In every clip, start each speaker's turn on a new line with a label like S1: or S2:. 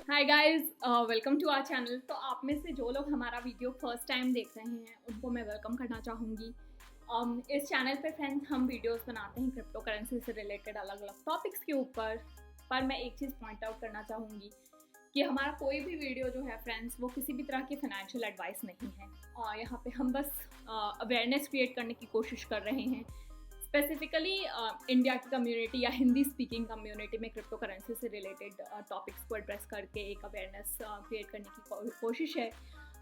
S1: Hi guys, welcome to our channel. तो आप में से जो लोग हमारा वीडियो फर्स्ट टाइम देख रहे हैं उनको मैं वेलकम करना चाहूँगी। इस चैनल पे फ्रेंड्स हम वीडियोस बनाते हैं क्रिप्टो करेंसी से रिलेटेड अलग अलग टॉपिक्स के ऊपर। पर मैं एक चीज़ पॉइंट आउट करना चाहूँगी कि हमारा कोई भी वीडियो जो है फ्रेंड्स वो किसी भी तरह की फाइनेंशियल एडवाइस नहीं है। यहाँ पे हम बस अवेयरनेस क्रिएट करने की कोशिश कर रहे हैं, स्पेसिफिकली इंडिया की कम्युनिटी या हिंदी स्पीकिंग कम्युनिटी में क्रिप्टो करेंसी से रिलेटेड टॉपिक्स को एड्रेस करके एक अवेयरनेस क्रिएट करने की कोशिश है।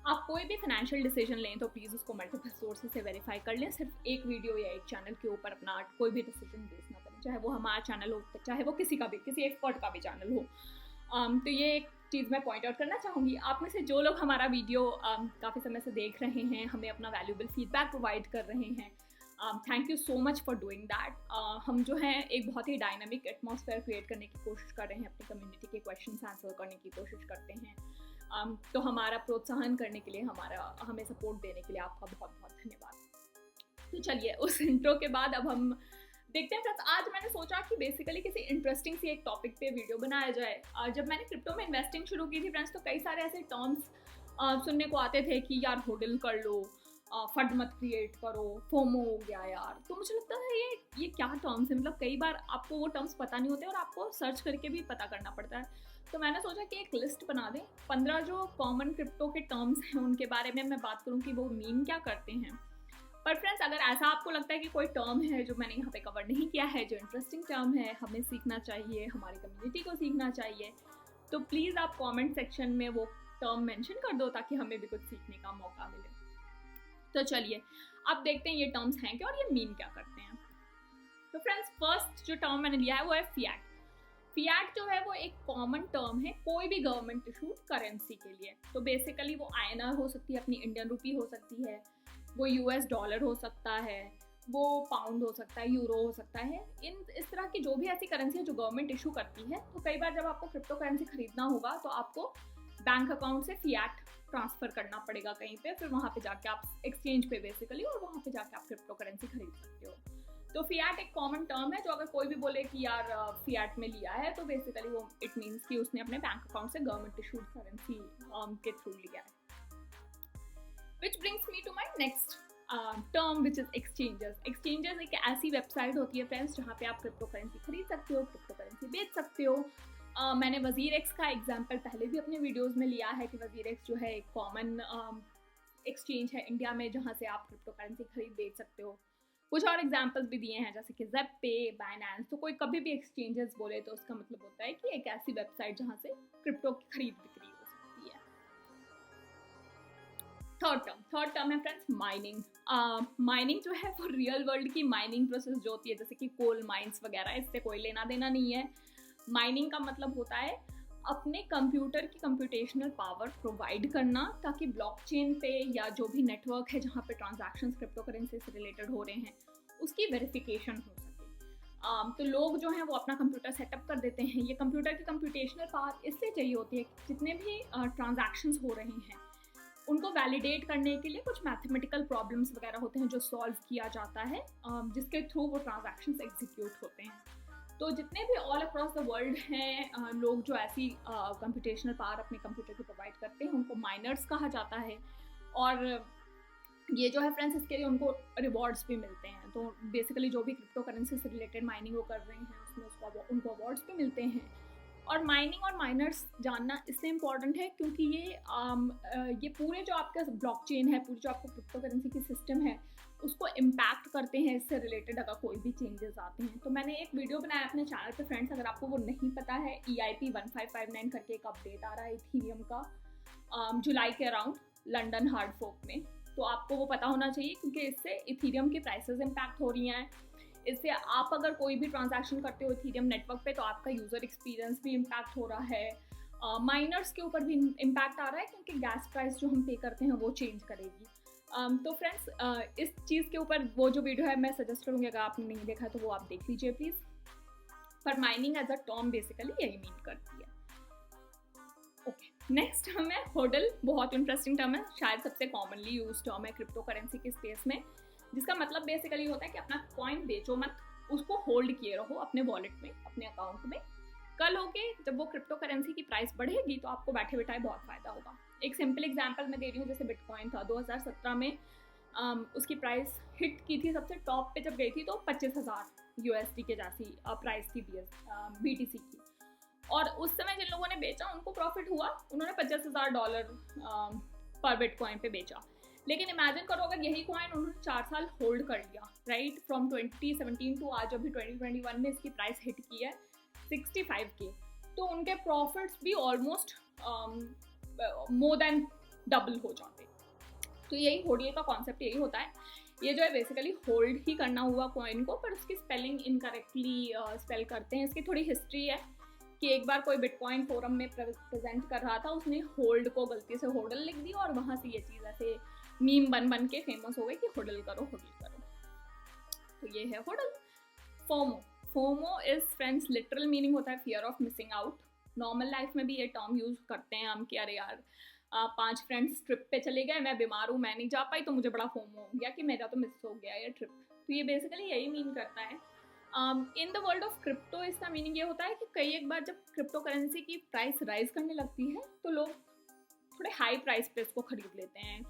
S1: आप कोई भी फाइनेंशियल डिसीजन लें तो प्लीज़ उसको मल्टीपल सोर्सेज से वेरीफाई कर लें। सिर्फ एक वीडियो या एक चैनल के ऊपर अपना कोई भी डिसीजन बेस ना करें, चाहे वो हमारा चैनल हो चाहे वो किसी एक्सपर्ट का भी चैनल हो। तो ये एक चीज़ मैं पॉइंट आउट करना चाहूँगी। आप में से जो लोग हमारा वीडियो काफ़ी समय से देख रहे हैं, हमें अपना वैल्यूएबल फीडबैक प्रोवाइड कर रहे हैं, thank you so much for doing that. हम जो है एक बहुत ही डायनामिक एटमॉस्फेयर क्रिएट करने की कोशिश कर रहे हैं, अपनी कम्युनिटी के क्वेश्चंस आंसर करने की कोशिश करते हैं। तो हमारा प्रोत्साहन करने के लिए, हमें सपोर्ट देने के लिए आपका बहुत बहुत धन्यवाद। तो चलिए, उस इंट्रो के बाद अब हम देखते हैं फ्रेंड्स। आज मैंने सोचा कि बेसिकली किसी इंटरेस्टिंग सी एक टॉपिक पे वीडियो बनाया जाए। जब मैंने क्रिप्टो में इन्वेस्टिंग शुरू की थी फ्रेंड्स, तो कई सारे ऐसे टर्म्स सुनने को आते थे कि यार होल्ड कर लो, फंड मत क्रिएट करो, फोमो हो गया यार। तो मुझे लगता है ये क्या टर्म्स है। मतलब कई बार आपको वो टर्म्स पता नहीं होते और आपको सर्च करके भी पता करना पड़ता है। तो मैंने सोचा कि एक लिस्ट बना दें, 15 जो कॉमन क्रिप्टो के टर्म्स हैं उनके बारे में मैं बात करूं कि वो मीन क्या करते हैं। पर फ्रेंड्स, अगर ऐसा आपको लगता है कि कोई टर्म है जो मैंने यहाँ पे कवर नहीं किया है, जो इंटरेस्टिंग टर्म है, हमें सीखना चाहिए, हमारी कम्युनिटी को सीखना चाहिए, तो प्लीज़ आप कमेंट सेक्शन में वो टर्म मेंशन कर दो ताकि हमें भी कुछ सीखने का मौका मिले। तो चलिए अब देखते हैं ये टर्म्स हैं क्या और ये मीन क्या करते हैं। तो फ्रेंड्स, फर्स्ट जो टर्म मैंने लिया है वो है फिएट। फिएट जो है वो एक कॉमन टर्म है कोई भी गवर्नमेंट इशूड करेंसी के लिए। तो बेसिकली वो INR हो सकती है, अपनी इंडियन रूपी हो सकती है, वो US डॉलर हो सकता है, वो पाउंड हो सकता है, यूरो हो सकता है। इस तरह की जो भी ऐसी करेंसी है जो गवर्नमेंट इशू करती है। तो कई बार जब आपको क्रिप्टो करेंसी खरीदना होगा तो आपको बैंक अकाउंट से फिएट ट्रांसफर करना पड़ेगा कहीं पे, फिर वहाँ पे जाके आप एक्सचेंज पे बेसिकली, और वहाँ पे जाके आप क्रिप्टो करेंसी खरीद सकते हो। तो फिएट एक कॉमन टर्म है जो अगर कोई भी बोले कि यार फिएट में लिया है, तो बेसिकली वो इट मीन्स कि उसने अपने बैंक अकाउंट से गवर्नमेंट इशूड करेंसी के थ्रू लिया है। Which brings me to my next term which is exchanges. Exchanges एक ऐसी वेबसाइट होती है फ्रेंड्स जहाँ पे आप क्रिप्टो करेंसी खरीद सकते हो, क्रिप्टो करेंसी बेच सकते हो। मैंने WazirX का एग्जाम्पल पहले भी अपने वीडियोस में लिया है कि WazirX जो है एक कॉमन एक्सचेंज है इंडिया में जहाँ से आप क्रिप्टो करेंसी खरीद बेच सकते हो। कुछ और एग्जाम्पल्स भी दिए हैं जैसे कि ZepPay, Binance। तो कोई कभी भी एक्सचेंजेस बोले तो उसका मतलब होता है कि एक ऐसी वेबसाइट जहाँ से क्रिप्टो की खरीद बिक्री हो सकती है। थर्ड टर्म है फ्रेंड्स माइनिंग। माइनिंग जो है वो रियल वर्ल्ड की माइनिंग प्रोसेस जो होती है, जैसे कि कोल माइंस वगैरह, इससे कोई लेना देना नहीं है। माइनिंग का मतलब होता है अपने कंप्यूटर की कंप्यूटेशनल पावर प्रोवाइड करना ताकि ब्लॉकचेन पे या जो भी नेटवर्क है जहाँ पे ट्रांजैक्शंस क्रिप्टो करेंसी से रिलेटेड हो रहे हैं उसकी वेरिफिकेशन हो सके। तो लोग जो हैं वो अपना कंप्यूटर सेटअप कर देते हैं। ये कंप्यूटर की कंप्यूटेशनल पावर इसलिए चाहिए होती है कि जितने भी ट्रांजैक्शंस हो रहे हैं उनको वैलिडेट करने के लिए कुछ मैथमेटिकल प्रॉब्लम्स वगैरह होते हैं जो सॉल्व किया जाता है, जिसके थ्रू वो ट्रांजैक्शंस एग्जीक्यूट होते हैं। तो जितने भी ऑल अक्रॉस द वर्ल्ड हैं लोग जो ऐसी कंप्यूटेशनल पावर अपने कंप्यूटर को प्रोवाइड करते हैं उनको माइनर्स कहा जाता है। और ये जो है फ्रेंड्स, इसके लिए उनको रिवॉर्ड्स भी मिलते हैं। तो बेसिकली जो भी क्रिप्टो करेंसी से रिलेटेड माइनिंग वो कर रहे हैं उसमें उनको अवार्ड्स भी मिलते हैं। और माइनिंग और माइनर्स जानना इसलिए इम्पॉर्टेंट है क्योंकि ये पूरे जो आपका ब्लॉकचेन है, पूरी जो आपको क्रिप्टो करेंसी की सिस्टम है उसको इम्पैक्ट करते हैं। इससे रिलेटेड अगर कोई भी चेंजेस आते हैं तो मैंने एक वीडियो बनाया अपने चैनल पे फ्रेंड्स, अगर आपको वो नहीं पता है, EIP 1559 करके एक अपडेट आ रहा है इथीरियम का जुलाई के अराउंड लंदन हार्ड फोक में। तो आपको वो पता होना चाहिए क्योंकि इससे इथीरियम की प्राइसेस इम्पैक्ट हो रही हैं। इससे आप अगर कोई भी ट्रांजैक्शन करते हो इथीरियम नेटवर्क पे तो आपका यूज़र एक्सपीरियंस भी इम्पैक्ट हो रहा है। माइनर्स के ऊपर भी इम्पैक्ट आ रहा है क्योंकि गैस प्राइस जो हम पे करते हैं वो चेंज करेगी। तो फ्रेंड्स, इस चीज़ के ऊपर वो जो वीडियो है मैं सजेस्ट करूँगी, अगर आपने नहीं देखा तो वो आप देख लीजिए प्लीज़। पर mining as a term basically यही मीन करती है। ओके, नेक्स्ट टर्म है होडल। बहुत इंटरेस्टिंग टर्म है, शायद सबसे कॉमनली यूज टर्म है क्रिप्टो करेंसी के स्पेस में, जिसका मतलब बेसिकली होता है कि अपना कॉइन बेचो मत, उसको होल्ड किए रहो अपने वॉलेट में, अपने अकाउंट में। कल होके जब वो क्रिप्टो करेंसी की प्राइस बढ़ेगी तो आपको बैठे बैठाए बहुत फ़ायदा होगा। एक सिंपल एग्जांपल मैं दे रही हूँ, जैसे बिटकॉइन था 2017 में उसकी प्राइस हिट की थी, सबसे टॉप पे जब गई थी तो 25,000 USD के जैसी प्राइस थी BTC की। और उस समय जिन लोगों ने बेचा उनको प्रॉफिट हुआ, उन्होंने $50,000 पर बिटकॉइन पे बेचा। लेकिन इमेजिन करो अगर यही कॉइन उन्होंने 4 साल होल्ड कर लिया, राइट, फ्रॉम 2017 टू आज अभी 2021 में इसकी प्राइस हिट की है 65K, तो उनके प्रॉफिट्स भी ऑलमोस्ट मोर देन डबल हो जाते। तो यही होल्ड का कॉन्सेप्ट यही होता है। ये जो है बेसिकली होल्ड ही करना हुआ कॉइन को, पर उसकी स्पेलिंग इनकरेक्टली स्पेल करते हैं। इसकी थोड़ी हिस्ट्री है कि एक बार कोई बिटकॉइन फोरम में प्रेजेंट कर रहा था, उसने होल्ड को गलती से होडल लिख दिया और वहाँ से ये चीज़ ऐसे मीम बन के फेमस हो गई कि होडल करो होडल करो। तो ये है Hodal. FOMO, FOMO is friends literal meaning होता है fear of missing out. Normal life में भी ये टर्म यूज करते हैं हम कि अरे यार 5 फ्रेंड्स ट्रिप पे चले गए, मैं बीमार हूँ, मैं नहीं जा पाई, तो मुझे बड़ा फोमो हो गया कि मेरा तो मिस हो गया ये ट्रिप। तो ये बेसिकली यही मीन करता है। In the world of crypto इसका मीनिंग ये होता है कि कई एक बार जब क्रिप्टो करेंसी की प्राइस राइज करने लगती है तो लोग थोड़े हाई प्राइस पे इसको खरीद लेते हैं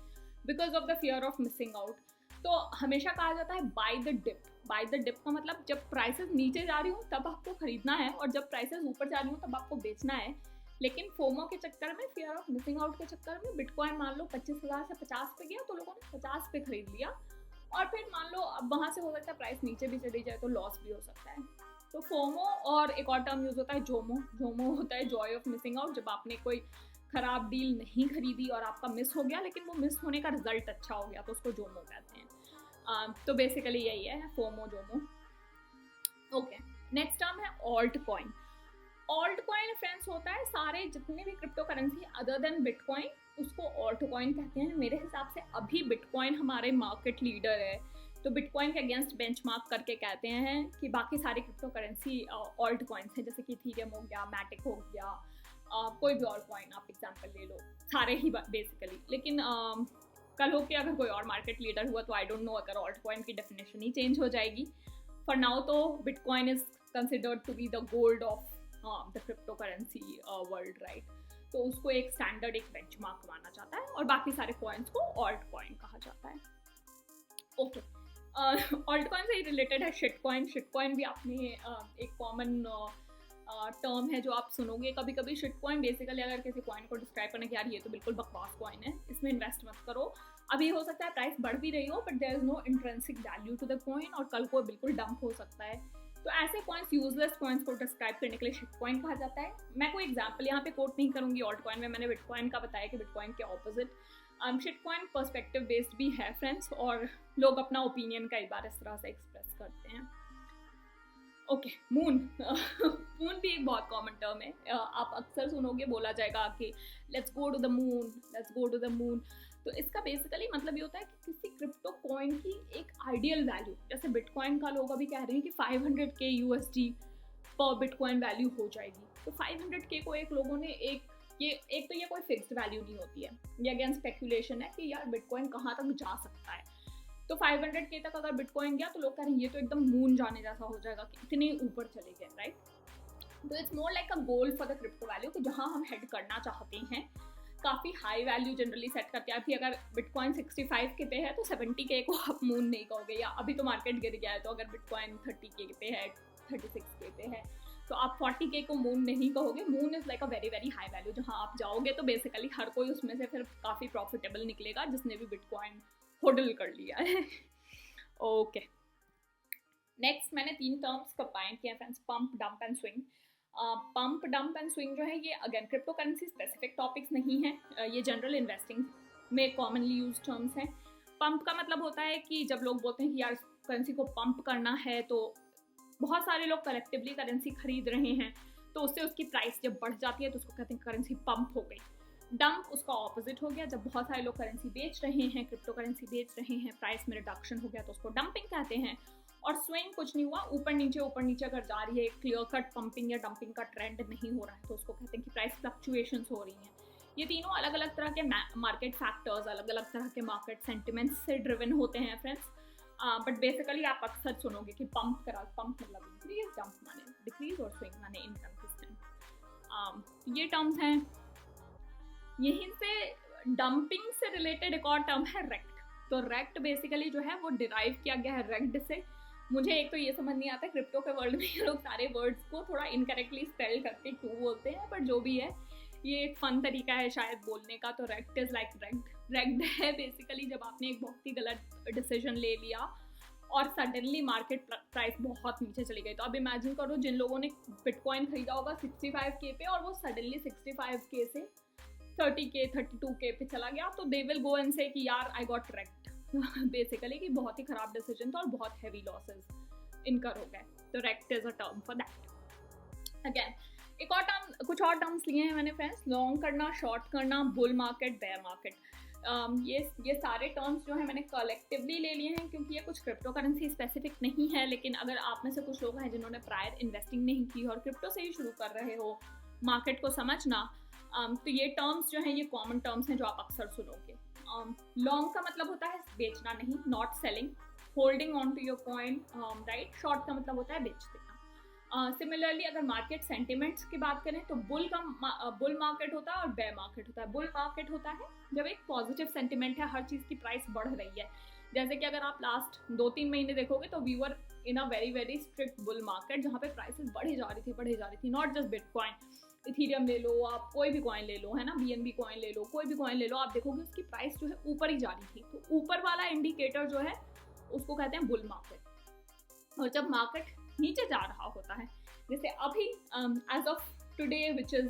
S1: because of the fear of missing out. तो हमेशा कहा जाता है buy the dip. Buy the dip का मतलब जब प्राइसेस नीचे जा रही हो तब आपको खरीदना है, और जब प्राइसेस ऊपर जा रही हो तब आपको बेचना है। लेकिन फोमो के चक्कर में, फियर ऑफ मिसिंग आउट के चक्कर में, बिटकॉइन मान लो 25,000 से 50 पे गया तो लोगों ने 50 पे खरीद लिया, और फिर मान लो अब वहाँ से हो सकता है प्राइस नीचे भी चली जाए तो लॉस भी हो सकता है। तो फोमो, और एक और टर्म यूज होता है जोमो। जोमो होता है जॉय ऑफ मिसिंग आउट, जब आपने कोई खराब डील नहीं खरीदी और आपका मिस हो गया, लेकिन वो मिस होने का रिजल्ट अच्छा हो गया, तो उसको जोमो कहते हैं। तो बेसिकली यही है FOMO JOMO. Okay, next term है altcoin. Altcoin friends होता है सारे जितने भी cryptocurrency other than bitcoin, उसको ऑल्ट कॉइन कहते हैं। मेरे हिसाब से अभी बिटकॉइन हमारे मार्केट लीडर है, तो बिटकॉइन के अगेंस्ट बेंचमार्क करके कहते हैं कि बाकी सारी क्रिप्टो करेंसी ऑल्ट कॉइन्स हैं, जैसे कि इथेरियम हो गया, मैटिक हो गया, कोई भी और कॉइन आप एग्जांपल ले लो, सारे ही बेसिकली। लेकिन कल हो के अगर कोई और मार्केट लीडर हुआ तो आई डोंट नो, अगर ऑल्ट कॉइन की डेफिनेशन ही चेंज हो जाएगी। फॉर नाउ तो Bitcoin is considered to be the gold of the crypto currency world, right. तो उसको एक स्टैंडर्ड, एक बेंचमार्क माना जाता है, और बाकी सारे कॉइन्स को ऑल्ट कॉइन कहा जाता है। ओके, ऑल्ट कॉइन से ही रिलेटेड है शिट कॉइन। शिट कॉइन भी आपने एक कॉमन टर्म है जो आप सुनोगे कभी कभी। शिट कॉइन बेसिकली अगर किसी कॉइन को डिस्क्राइब करने की यार ये तो बिल्कुल बकवास कॉइन है, इसमें इन्वेस्ट मत करो, अभी हो सकता है प्राइस बढ़ भी रही हो but there is no intrinsic value to the coin, और कल को बिल्कुल डंप हो सकता है। तो ऐसे कॉइन्स, यूजलेस कॉइन्स को डिस्क्राइब करने के लिए शिट कॉइन कहा जाता है। मैं कोई एग्जांपल यहाँ पे कोट नहीं करूंगी ऑल्ट कॉइन में, मैंने बिटकॉइन का बताया कि बिटकॉइन के opposite. Shit coin perspective based भी है फ्रेंड्स, और लोग अपना ओपिनियन कई बार इस तरह से एक्सप्रेस करते हैं। Okay, moon. मून भी एक बहुत कॉमन टर्म है। आप अक्सर सुनोगे बोला जाएगा कि let's go to the moon, let's go to the moon. तो इसका बेसिकली मतलब ये होता है कि किसी क्रिप्टो कॉइन की एक आइडियल वैल्यू, जैसे बिटकॉइन का लोग अभी कह रहे हैं कि 500K USD पर बिटकॉइन वैल्यू हो जाएगी। तो 500K को एक लोगों ने एक तो ये कोई फिक्स्ड वैल्यू नहीं होती है, ये अगेन स्पेकुलेशन है कि यार बिटकॉइन कहाँ तक जा सकता है। तो 500K तक अगर बिटकॉइन गया तो लोग कह रहे हैं ये तो एकदम मून जाने जैसा हो जाएगा कि इतने ऊपर चले गए, राइट। तो it's more like a goal for the crypto value कि जहाँ हम हेड करना चाहते हैं। काफ़ी हाई वैल्यू जनरली सेट करते हैं। अभी अगर बिटकॉइन 65K पे है तो 70K को आप मून नहीं कहोगे, या अभी तो मार्केट गिर गया है तो अगर बिटकॉइन 30K पे है, 36K पे है, तो आप 40K को मून नहीं कहोगे। Moon is like a very very high value, जहाँ आप जाओगे तो बेसिकली हर कोई उसमें से फिर काफ़ी प्रॉफिटेबल निकलेगा जिसने भी बिटकॉइन होल्ड कर लिया है। ओके, नेक्स्ट मैंने 3 टर्म्स कंबाइन किए हैं friends, pump, dump and swing. Pump, dump and swing जो है ये again crypto currency specific topics नहीं है, ये जनरल इन्वेस्टिंग में कॉमनली यूज टर्म्स हैं। पंप का मतलब होता है कि जब लोग बोलते हैं कि यार करेंसी को पंप करना है, तो बहुत सारे लोग कलेक्टिवली करेंसी खरीद रहे हैं, तो उससे उसकी प्राइस जब बढ़ जाती है तो उसको कहते हैं करेंसी पंप हो गई। डंप उसका ऑपोजिट हो गया, जब बहुत सारे लोग करेंसी बेच रहे हैं, क्रिप्टो करेंसी बेच रहे हैं, प्राइस में रिडक्शन हो गया तो उसको डंपिंग कहते हैं। और स्विंग कुछ नहीं हुआ, ऊपर नीचे अगर जा रही है, क्लियर कट पंपिंग या डंपिंग का ट्रेंड नहीं हो रहा है, तो उसको कहते हैं कि प्राइस फ्लक्चुएशंस हो रही हैं। ये तीनों अलग अलग तरह के मार्केट फैक्टर्स, अलग अलग तरह के मार्केट सेंटिमेंट्स से ड्रिवन होते हैं फ्रेंड्स। बट बेसिकली आप अक्सर सुनोगे कि पंप मतलब इंक्रीज, डंप माने डिक्रीज और स्विंग माने इनकंसिस्टेंट। ये टर्म्स हैं। यहीं से डंपिंग से रिलेटेड एक और टर्म है रेक्ट। तो रेक्ट बेसिकली जो है वो डिराइव किया गया है रेक्ट से। मुझे एक तो ये समझ नहीं आता क्रिप्टो के वर्ल्ड में ये लोग सारे वर्ड्स को थोड़ा इनकरेक्टली स्पेल करके क्यों बोलते हैं, पर जो भी है ये एक फन तरीका है शायद बोलने का। तो रेक्ट इज लाइक रेक्ट है बेसिकली जब आपने एक बहुत ही गलत डिसीजन ले लिया और सडनली मार्केट प्राइस बहुत नीचे चली गई। तो अब इमेजिन करो जिन लोगों ने बिटकॉइन खरीदा होगा 65K पे और वो सडनली 65K से 30K 32K पे चला गया, तो दे विल गो एंड से कि यार आई गॉट रेक्ट बेसिकली कि बहुत ही खराब डिसीजन था और बहुत हैवी लॉसेस इनकर हो गए। तो rekt is a term for that. Again एक और टर्म, कुछ और टर्म्स लिए हैं मैंने फ्रेंड्स, लॉन्ग करना, शॉर्ट करना, बुल मार्केट, बेयर मार्केट। ये सारे टर्म्स जो है मैंने कलेक्टिवली ले लिए हैं क्योंकि ये कुछ क्रिप्टो करेंसी स्पेसिफिक नहीं है, लेकिन अगर आप में से कुछ लोग हैं जिन्होंने प्रायर इन्वेस्टिंग नहीं की और क्रिप्टो से ही शुरू कर रहे हो मार्केट को समझना, तो ये टर्म्स जो हैं ये कॉमन टर्म्स हैं जो आप अक्सर सुनोगे। लॉन्ग का मतलब होता है बेचना नहीं, not selling, holding on to your coin, right. Short का मतलब होता है बेच देना। सिमिलरली अगर मार्केट सेंटिमेंट्स की बात करें तो बुल मार्केट होता है और बेयर मार्केट होता है। बुल मार्केट होता है जब एक पॉजिटिव सेंटिमेंट है, हर चीज़ की प्राइस बढ़ रही है। जैसे कि अगर आप लास्ट 2-3 महीने देखोगे तो we were in a very strict bull market जहाँ पे प्राइसेस बढ़ी जा रही थी। नॉट जस्ट बिटकॉइन, इथीरियम ले लो, आप कोई भी कॉइन ले लो, है ना, BNB कॉइन ले लो, कोई भी कॉइन ले लो, आप देखोगे उसकी प्राइस जो है ऊपर ही जा रही थी। तो ऊपर वाला इंडिकेटर जो है उसको कहते हैं बुल मार्केट। और जब मार्केट नीचे जा रहा होता है, जैसे अभी as of today which is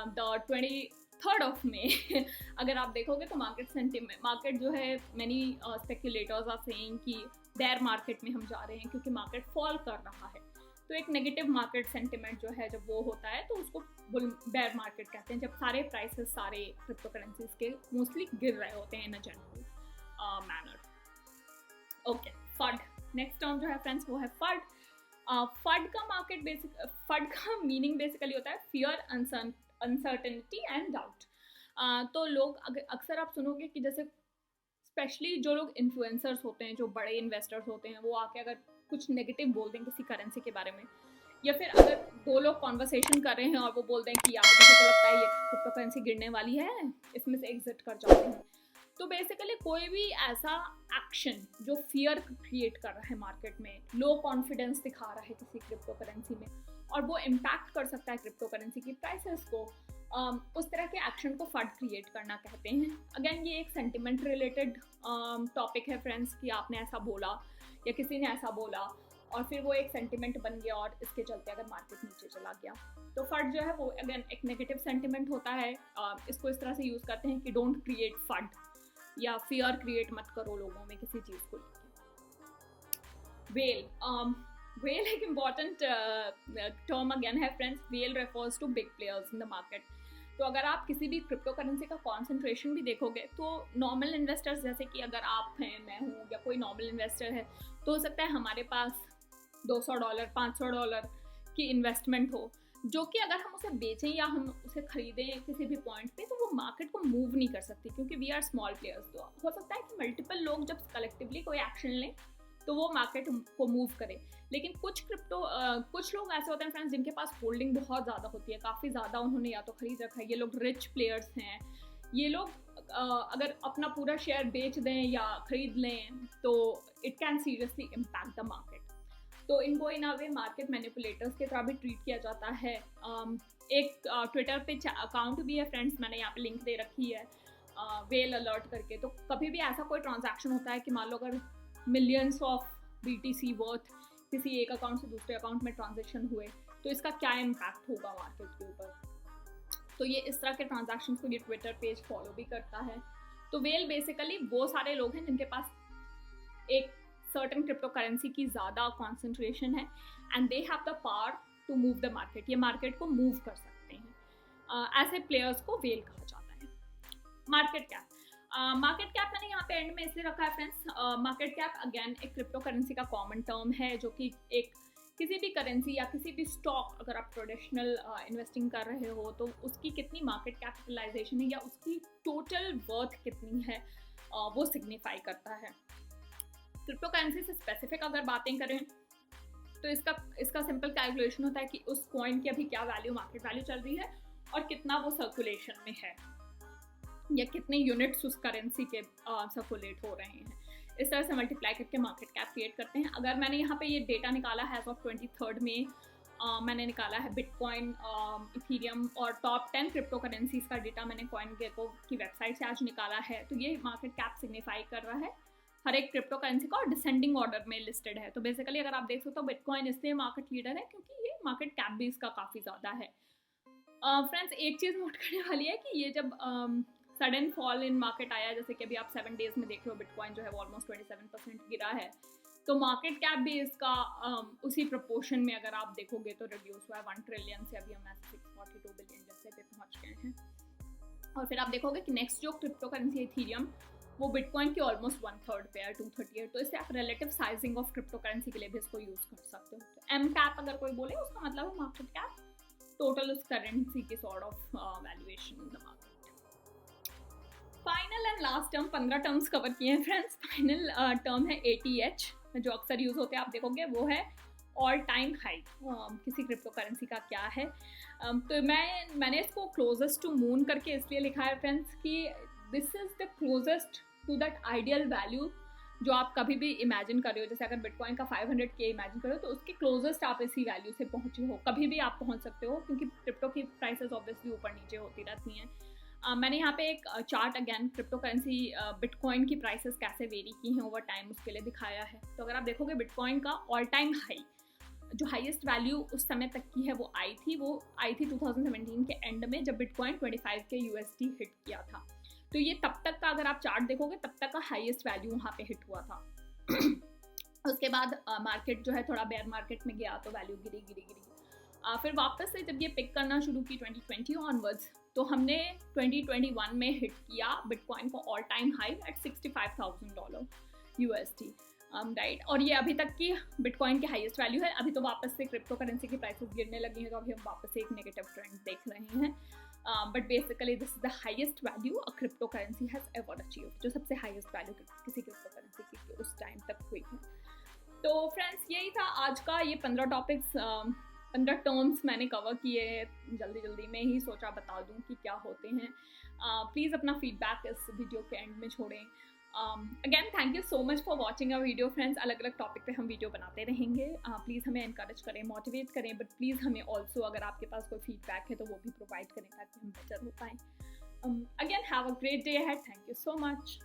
S1: the 23rd of May अगर आप देखोगे तो मार्केट जो है मैनी स्पेक्युलेटर्स आर सेइंग कि बेयर मार्केट में हम जा रहे हैं क्योंकि मार्केट फॉल कर रहा है। तो एक नेगेटिव मार्केट सेंटिमेंट जो है जब वो होता है तो उसको बेयर मार्केट कहते हैं, जब सारे प्राइसेस सारे क्रिप्टो करेंसीज के मोस्टली गिर रहे होते हैं in a general manner. Okay, FUD next term जो है फ्रेंड्स वो है फड। फड का मीनिंग बेसिकली होता है फियर, अनसर्टेनिटी एंड डाउट। तो लोग अक्सर आप सुनोगे कि जैसे स्पेशली जो लोग इन्फ्लुएंसर्स होते हैं, जो बड़े इन्वेस्टर्स होते हैं, वो आके अगर कुछ नेगेटिव बोल दें किसी करेंसी के बारे में, या फिर अगर दो लोग कॉन्वर्सेशन कर रहे हैं और वो बोल दें कि यार मुझे तो लगता है ये क्रिप्टो करेंसी गिरने वाली है, इसमें से एग्जिट कर जाते हैं। तो बेसिकली कोई भी ऐसा एक्शन जो फियर क्रिएट कर रहा है मार्केट में, लो कॉन्फिडेंस दिखा रहा है किसी क्रिप्टो करेंसी में और वो इम्पैक्ट कर सकता है क्रिप्टो करेंसी की प्राइसेस को, उस तरह के एक्शन को फड क्रिएट करना कहते हैं। अगेन ये एक सेंटिमेंट रिलेटेड टॉपिक है फ्रेंड्स कि आपने ऐसा बोला या किसी ने ऐसा बोला और फिर वो एक सेंटिमेंट बन गया और इसके चलते अगर मार्केट नीचे चला गया तो फड जो है वो अगेन एक नेगेटिव सेंटिमेंट होता है। इसको इस तरह से यूज़ करते हैं कि डोंट क्रिएट फड या फियर क्रिएट मत करो लोगों में किसी चीज़ को लेकर। वेल एक इम्पॉर्टेंट टर्म अगेन है friends. Whale refers to big players in the market. तो अगर आप किसी भी क्रिप्टो करेंसी का कॉन्सेंट्रेशन भी देखोगे तो नॉर्मल इन्वेस्टर्स जैसे कि अगर आप हैं, मैं हूँ या कोई नॉर्मल इन्वेस्टर है, तो हो सकता है हमारे पास $200 $500 की इन्वेस्टमेंट हो, जो कि अगर हम उसे बेचें या हम उसे खरीदें किसी भी पॉइंट पे तो वो मार्केट को मूव नहीं कर सकती क्योंकि वी आर स्मॉल प्लेयर्स। तो हो सकता है कि मल्टीपल लोग जब कलेक्टिवली कोई एक्शन लें तो वो मार्केट को मूव करे। लेकिन कुछ लोग ऐसे होते हैं फ्रेंड्स जिनके पास होल्डिंग बहुत ज़्यादा होती है, काफ़ी ज़्यादा उन्होंने या तो खरीद रखा है, ये लोग रिच प्लेयर्स हैं। ये लोग अगर अपना पूरा शेयर बेच दें या खरीद लें तो it can seriously impact the market. तो इनको इन अ वे मार्केट मैनिपुलेटर्स की तरह भी ट्रीट किया जाता है। एक ट्विटर पे अकाउंट भी है फ्रेंड्स, मैंने यहाँ पे लिंक दे रखी है, वेल अलर्ट करके। तो कभी भी ऐसा कोई ट्रांजैक्शन होता है कि मान लो अगर मिलियंस ऑफ BTC वर्थ किसी एक अकाउंट से दूसरे अकाउंट में ट्रांजेक्शन हुए तो इसका क्या इम्पैक्ट होगा मार्केट के ऊपर। तो ये इस तरह के ट्रांजैक्शन को ये ट्विटर पेज फॉलो भी करता है। तो वेल बेसिकली वो सारे लोग हैं जिनके पास एक सर्टेन क्रिप्टो करेंसी की ज़्यादा कॉन्सेंट्रेशन है and they have the power to move the market. ये मार्केट को मूव कर सकते हैं। ऐसे प्लेयर्स को वेल कहा जाता है। मार्केट कैप मैंने यहाँ पे एंड में इसलिए रखा है फ्रेंड्स। मार्केट कैप अगेन एक क्रिप्टो करेंसी का कॉमन टर्म है जो कि एक किसी भी करेंसी या किसी भी स्टॉक, अगर आप ट्रेडिशनल इन्वेस्टिंग कर रहे हो तो उसकी कितनी मार्केट कैपिटलाइजेशन है या उसकी टोटल वर्थ कितनी है वो सिग्निफाई करता है। क्रिप्टो करेंसी से स्पेसिफिक अगर बातें करें तो इसका सिंपल कैलकुलेशन होता है कि उस कॉइन की अभी क्या वैल्यू, मार्केट वैल्यू चल रही है और कितना वो सर्कुलेशन में है या कितने यूनिट्स उस करेंसी के सर्कुलेट हो रहे हैं। इस तरह से मल्टीप्लाई करके मार्केट कैप क्रिएट करते हैं। अगर मैंने यहाँ पे ये डेटा निकाला है एज ऑफ 23 में, मैंने निकाला है बिटकॉइन, इथीरियम और टॉप 10 क्रिप्टो करेंसीज का डेटा मैंने CoinGecko की वेबसाइट से आज निकाला है। तो ये मार्केट कैप सिग्निफाई कर रहा है हर एक क्रिप्टो करेंसी का और डिसेंडिंग ऑर्डर में लिस्टेड है। तो बेसिकली अगर आप देख सकते हो बिटकॉइन इसलिए मार्केट लीडर है क्योंकि ये मार्केट कैप भी इसका काफ़ी ज़्यादा है। फ्रेंड्स एक चीज़ नोट करने वाली है कि ये जब सडन फॉल इन मार्केट आया, जैसे कि अभी आप 7 डेज में देख रहे हो बिटकॉइन जो है वो ऑलमोस्ट 27% गिरा है, तो मार्केट कैप भी इसका उसी प्रपोर्शन में अगर आप देखोगे तो रिड्यूस हुआ है 1 ट्रिलियन से अभी हम ऐसे 642 बिलियन जैसे पे पहुंच गए हैं। और फिर आप देखोगे कि नेक्स्ट जो क्रिप्टो करेंसी है इथीरियम, वो बिटकॉइन की ऑलमोस्ट 1/3 पे है, 238। तो इससे आप relative sizing of crypto currency के लिए भी इसको यूज कर सकते हो। तो एम कैप अगर कोई बोले उसका मतलब है मार्केट कैप टोटल उस करेंसी की sort of valuation in the market. Final and last term, 15 terms cover किए हैं फ्रेंड्स। फाइनल टर्म है ATH जो अक्सर यूज होते हैं, आप देखोगे वो है ऑल टाइम हाई। किसी क्रिप्टो करेंसी का क्या है, तो मैंने इसको क्लोजेस्ट टू मून करके इसलिए लिखा है फ्रेंड्स कि this is the closest to that ideal value जो आप कभी भी इमेजिन कर रहे हो। जैसे अगर बिटकॉइन का 500K इमेजिन करो तो उसके क्लोजेस्ट आप इसी वैल्यू से पहुंचे हो, कभी भी आप पहुंच सकते हो क्योंकि क्रिप्टो की प्राइसेस ऑब्वियसली ऊपर नीचे होती रहती हैं। मैंने यहाँ पे एक chart again crypto currency bitcoin की प्राइसेस कैसे वेरी की हैं ओवर टाइम उसके लिए दिखाया है। तो अगर आप देखोगे बिटकॉइन का ऑल टाइम हाई जो हाईएस्ट वैल्यू उस समय तक की है वो आई थी 2017 के एंड में जब बिटकॉइन 25K USD हिट किया था। तो ये तब तक का अगर आप चार्ट देखोगे तब तक का हाईएस्ट वैल्यू वहाँ पे हिट हुआ था। उसके बाद मार्केट जो है थोड़ा बेयर मार्केट में गया तो वैल्यू गिरी। फिर वापस से जब ये पिक करना शुरू की 2020 ऑनवर्ड्स, तो हमने 2021 में हिट किया बिटकॉइन को all time high at $65,000 USD, right. और ये अभी तक की बिटकॉइन की हाईएस्ट वैल्यू है। अभी तो वापस से क्रिप्टो करेंसी की प्राइसेस गिरने लगी हैं, तो अभी हम वापस से एक नेगेटिव ट्रेंड देख रहे हैं। But basically this is the highest value a crypto currency has ever achieved, जो सबसे हाईएस्ट वैल्यू किसी क्रिप्टो करेंसी की उस टाइम तक हुई है। तो फ्रेंड्स यही था आज का, ये 15 टॉपिक्स 15 टर्म्स मैंने कवर किए जल्दी में ही, सोचा बता दूं कि क्या होते हैं। प्लीज़ अपना फीडबैक इस वीडियो के एंड में छोड़ें। Again thank you so much for watching a video friends. अलग अलग टॉपिक पे हम वीडियो बनाते रहेंगे। प्लीज़ हमें एनकरेज करें, मोटिवेट करें, बट प्लीज़ हमें ऑल्सो अगर आपके पास कोई फीडबैक है तो वो भी प्रोवाइड करें ताकि हम बेटर हो पाएँ। Again have a great day ahead. Thank you so much.